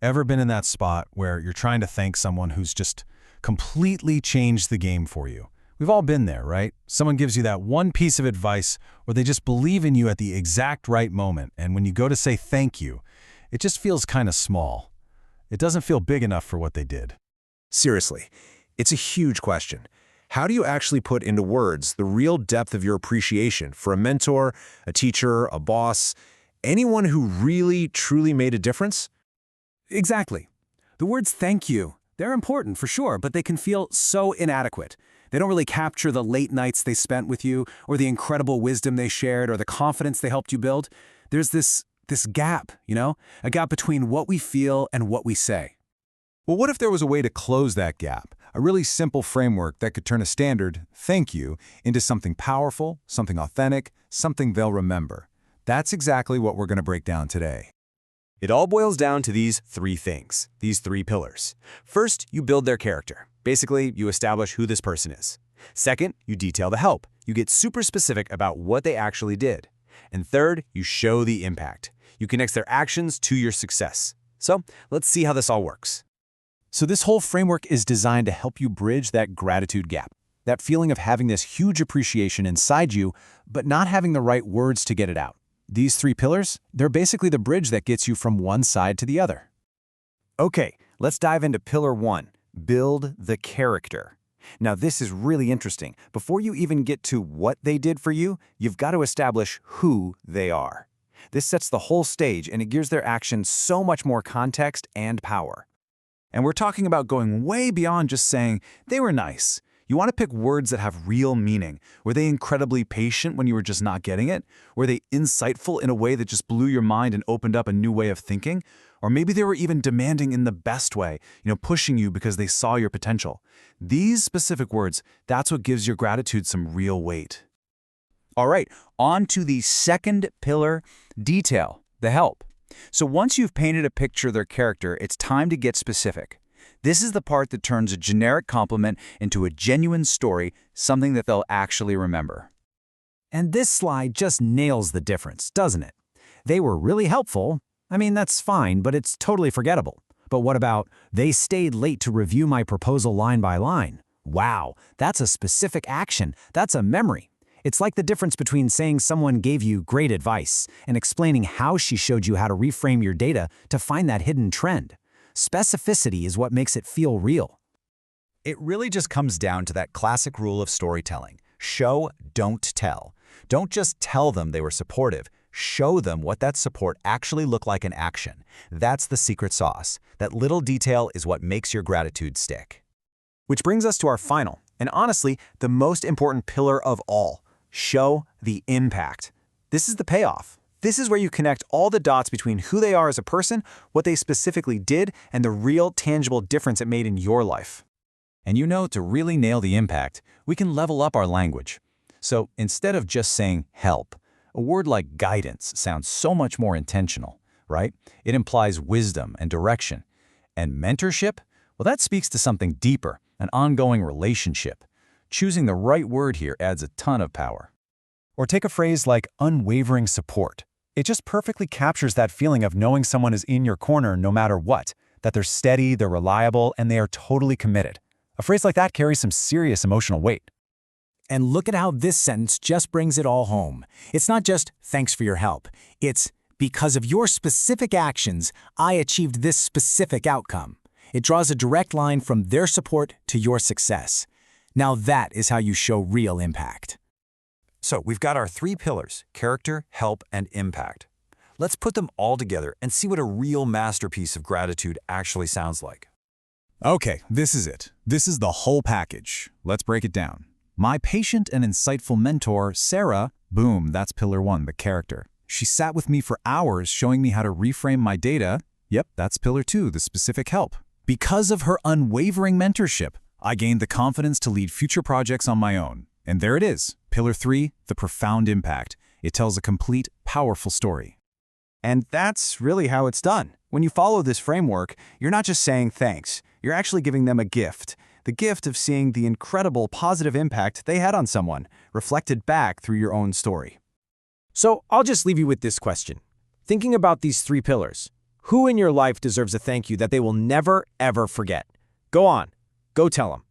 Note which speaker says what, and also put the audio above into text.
Speaker 1: Ever been in that spot where you're trying to thank someone who's just completely changed the game for you? We've all been there, right? Someone gives you that one piece of advice, or they just believe in you at the exact right moment, and when you go to say thank you, it just feels kind of small. It doesn't feel big enough for what they did.
Speaker 2: Seriously, it's a huge question. How do you actually put into words the real depth of your appreciation for a mentor, a teacher, a boss, anyone who really, truly made a difference?
Speaker 3: Exactly. The words thank you, they're important for sure, but they can feel so inadequate. They don't really capture the late nights they spent with you, or the incredible wisdom they shared, or the confidence they helped you build. There's this gap, a gap between what we feel and what we say.
Speaker 4: Well, what if there was a way to close that gap? A really simple framework that could turn a standard, thank you, into something powerful, something authentic, something they'll remember. That's exactly what we're going to break down today.
Speaker 5: It all boils down to these three things, these three pillars. First, you build their character. Basically, you establish who this person is. Second, you detail the help. You get super specific about what they actually did. And third, you show the impact. You connect their actions to your success. So, let's see how this all works.
Speaker 6: So this whole framework is designed to help you bridge that gratitude gap, that feeling of having this huge appreciation inside you, but not having the right words to get it out. These three pillars, they're basically the bridge that gets you from one side to the other.
Speaker 7: Okay, let's dive into pillar 1, build the character. Now this is really interesting. Before you even get to what they did for you, you've got to establish who they are. This sets the whole stage and it gives their actions so much more context and power.
Speaker 6: And we're talking about going way beyond just saying, they were nice. You want to pick words that have real meaning. Were they incredibly patient when you were just not getting it? Were they insightful in a way that just blew your mind and opened up a new way of thinking? Or maybe they were even demanding in the best way, pushing you because they saw your potential. These specific words, that's what gives your gratitude some real weight.
Speaker 7: All right, on to the second pillar, detail, the help. So once you've painted a picture of their character, it's time to get specific. This is the part that turns a generic compliment into a genuine story, something that they'll actually remember.
Speaker 3: And this slide just nails the difference, doesn't it? They were really helpful. I mean, that's fine, but it's totally forgettable. But what about, they stayed late to review my proposal line by line? Wow, that's a specific action. That's a memory. It's like the difference between saying someone gave you great advice and explaining how she showed you how to reframe your data to find that hidden trend. Specificity is what makes it feel real.
Speaker 6: It really just comes down to that classic rule of storytelling. Show, don't tell. Don't just tell them they were supportive. Show them what that support actually looked like in action. That's the secret sauce. That little detail is what makes your gratitude stick.
Speaker 7: Which brings us to our final, and honestly, the most important pillar of all. Show the impact. This is the payoff. This is where you connect all the dots between who they are as a person, what they specifically did, and the real tangible difference it made in your life.
Speaker 6: And to really nail the impact, we can level up our language. So instead of just saying help, a word like guidance sounds so much more intentional, right? It implies wisdom and direction. And mentorship? Well, that speaks to something deeper, an ongoing relationship. Choosing the right word here adds a ton of power.
Speaker 4: Or take a phrase like unwavering support. It just perfectly captures that feeling of knowing someone is in your corner no matter what, that they're steady, they're reliable, and they are totally committed. A phrase like that carries some serious emotional weight.
Speaker 3: And look at how this sentence just brings it all home. It's not just, thanks for your help. It's, because of your specific actions, I achieved this specific outcome. It draws a direct line from their support to your success. Now that is how you show real impact.
Speaker 7: So we've got our three pillars, character, help, and impact. Let's put them all together and see what a real masterpiece of gratitude actually sounds like.
Speaker 4: Okay, this is it. This is the whole package. Let's break it down. My patient and insightful mentor, Sarah, boom, that's pillar 1, the character. She sat with me for hours showing me how to reframe my data. Yep, that's pillar 2, the specific help. Because of her unwavering mentorship, I gained the confidence to lead future projects on my own. And there it is, pillar 3, the profound impact. It tells a complete, powerful story.
Speaker 7: And that's really how it's done. When you follow this framework, you're not just saying thanks. You're actually giving them a gift. The gift of seeing the incredible positive impact they had on someone, reflected back through your own story.
Speaker 3: So I'll just leave you with this question. Thinking about these three pillars,
Speaker 5: Who in your life deserves a thank you that they will never, ever forget? Go on. Go tell them.